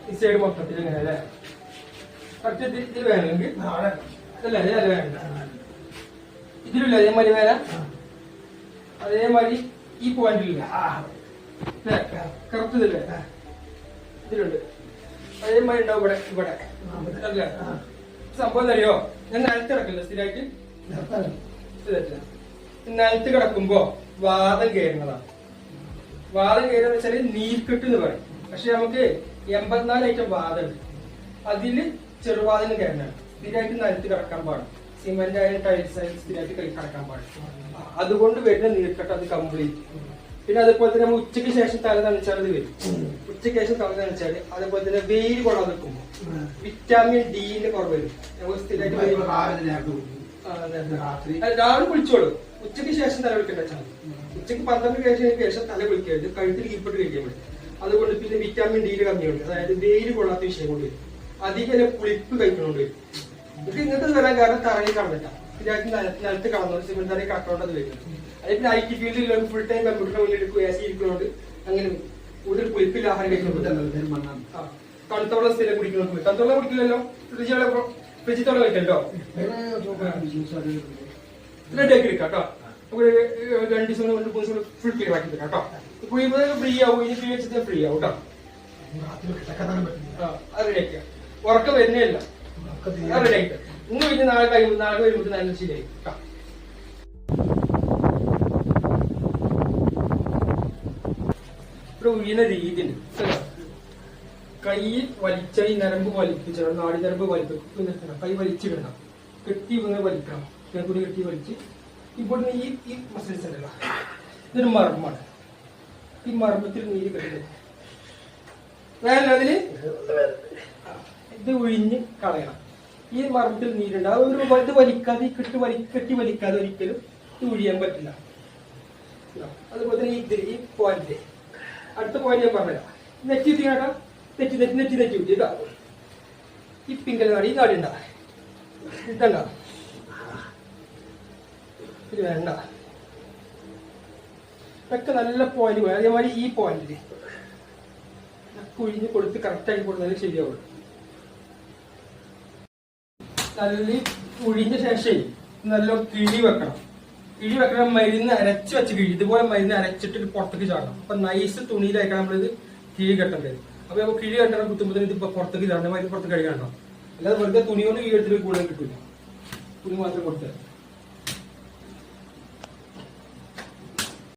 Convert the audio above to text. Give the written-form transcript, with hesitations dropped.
ഈ സൈഡ് മൊത്തത്തിൽ ഇങ്ങനെ അല്ലേ? കറക്റ്റ് ഇതിൽ വേണമെങ്കിൽ അല്ലേ? അല്ല വേണ്ട, ഇതിലില്ല അതേമാതിരി വേല. അതേമാതിരി ഈ പോയിന്റിലില്ല, കറക്റ്റ് ഇതില്ലേ? ഇതിലുണ്ട് അതേമാതിരി ഉണ്ടാവും ഇവിടെ. ഇവിടെ അല്ലേ സംഭവം അറിയോ? ഞാൻ നിലത്ത് കിടക്കില്ല സ്ഥിരമായിട്ട്. നിലത്ത് കിടക്കുമ്പോ വാദം കയറുന്നതാണ്. വാദം കയറുന്ന വെച്ചാല് നീർക്കെട്ട് എന്ന് പറയും. പക്ഷെ നമുക്ക് 84 ഐറ്റം വാദമുണ്ട്. അതില് ചെറുവാദം കയറുന്നതാണ്. സ്ഥിരമായിട്ട് നിലത്ത് കിടക്കാൻ പാടും. സിമെന്റ് ആയാലും ടൈൽസ് ആയാലും സ്ഥിരമായിട്ട് കിടക്കാൻ പാടും. അതുകൊണ്ട് വരുന്ന നീർക്കെട്ട് അത് കംപ്ലീറ്റ്. പിന്നെ അതുപോലെ തന്നെ നമ്മൾ ഉച്ചയ്ക്ക് ശേഷം തല നനച്ചാൽ അത് വരും. ഉച്ചയ്ക്ക് ശേഷം തല നനച്ചാല് അതുപോലെ തന്നെ വെയിൽ കൊള്ളാൻ നിൽക്കുമ്പോൾ വിറ്റാമിൻ ഡിന്റെ കുറവ് വരും. നമുക്ക് സ്ഥിരമായിട്ട് രാവിലെ കുളിച്ചോളൂ. ഉച്ചയ്ക്ക് ശേഷം തല കുളിക്കേണ്ട വെച്ചാൽ ഉച്ചയ്ക്ക് 12 കഴിഞ്ഞതിന് ശേഷം തല കുളിക്കരുത്. കഴുത്തിൽ കീപ്പിട്ട് കഴിക്കാൻ പറ്റും. അതുകൊണ്ട് പിന്നെ വിറ്റാമിൻ ഡിയിൽ കമ്മിയുണ്ട്. അതായത് വെയിൽ കൊള്ളാത്ത വിഷയം കൊണ്ട് വരും. അധികം പുളിപ്പ് കഴിക്കണോണ്ട് വരും. നമുക്ക് ഇങ്ങനത്തെ വരാൻ കാരണം തറയിൽ കടന്നിട്ടാ. നിലത്ത് കടന്നു സിമെന്റ് തറയിൽ കടക്കേണ്ടത് വരുന്നത്. അതിൽ പിന്നെ IT ഫീൽഡിൽ ഫുൾ ടൈം കമ്പ്യൂട്ടറിന് മുന്നിൽ AC ഇരിക്കുന്നതുകൊണ്ട് അങ്ങനെ കൂടുതൽ പുളിപ്പില്ല ആഹാരം കഴിക്കുന്നത്. തണുത്തോളം സ്ഥിരം കുടിക്കുന്നത്. തണുത്തോളം കുടിക്കില്ലല്ലോ, ഫ്രിഡ്ജിത്തോളം കഴിക്കല്ലോ. റെഡിയാക്കി എടുക്കാം കേട്ടോ. നമുക്ക് 2 ദിവസം കൊണ്ട് 3 ദിവസം ഫുൾ ക്ലിയർ ആക്കി തരാം കേട്ടോ. കുഴിയുമ്പോൾ ഫ്രീ ആവും. ഇനി ഫ്രീ വെച്ചിട്ട് ഫ്രീ ആവും കേട്ടോ. അത് റെഡിയാക്കുക. ഉറക്കം വരുന്നേ അല്ല, അത് റെഡിയാക്കി. ഇന്ന് കഴിഞ്ഞ് നാളെ വരുമ്പോൾ നല്ല ശരിയായി കേട്ടോ. ഇവിടെ ഉഴിയുന്ന രീതി ഉണ്ട്. കൈ വലിച്ച ഈ നരമ്പ് വലിപ്പിച്ചിടണം. നാടി നരമ്പ് വലിപ്പിക്കണം. കൈ വലിച്ചിടണം. കെട്ടി ഇങ്ങനെ വലിക്കണം. കൂടി കെട്ടി വലിച്ച് ഇപ്പോൾ ഈ മസിൽസ് ഉണ്ടല്ലോ, ഇതൊരു മർമ്മമാണ്. ഈ മർമ്മത്തിൽ നീര് കെട്ടുന്നത് വേണ്ട. അതില് ഇത് ഒഴിഞ്ഞ് കളയണം. ഈ മർമ്മത്തിൽ നീരുണ്ട്. അത് ഒരു ഇത് വലിക്കാതെ കെട്ടി വലിക്കാതെ ഒരിക്കലും ഇത് ഒഴിയാൻ പറ്റില്ല. അതുപോലെ തന്നെ ഈ പോയിന്റ്, അടുത്ത പോയിന്റ് ഞാൻ പറഞ്ഞുതരാം. നെറ്റി കുത്തി കേട്ടോ. നെറ്റി കുത്തി ഇതാ. ഈ പിങ്കൽ നാടി ഈ നാടി ഉണ്ടാ, ഇതണ്ട, ഇത് വേണ്ട. ഇതൊക്കെ നല്ല പോയിന്റ് പോയി. അതേമാതിരി ഈ പോയിന്റില് ഒഴിഞ്ഞ് കൊടുത്ത് കറക്റ്റാക്കി കൊടുത്താൽ ശരിയാവുള്ളൂ. നല്ല ഒഴിഞ്ഞ ശേഷം നല്ല കിഴി വെക്കണം. കിഴി വെക്കണം. മരുന്ന് അരച്ച് വെച്ച് കിഴി. ഇതുപോലെ മരുന്ന് അരച്ചിട്ട് പുറത്തേക്ക് ചാടണം. അപ്പൊ നൈസ് തുണിയിലായിരിക്കണം നമ്മളിത് കിഴി കെട്ടേണ്ടത്. അപ്പൊ നമ്മൾ കിഴി കെട്ടണം കുത്തുമ്പോൾ ഇത് പുറത്തേക്ക് ചാടണം. മരുന്ന് പുറത്തേക്ക് കഴുകണം. അല്ലാതെ വെറുതെ തുണി കൊണ്ട് കിഴി എടുത്തിട്ട് കൂടുതൽ കിട്ടില്ല. തുണി മാത്രം കൊടുത്താൽ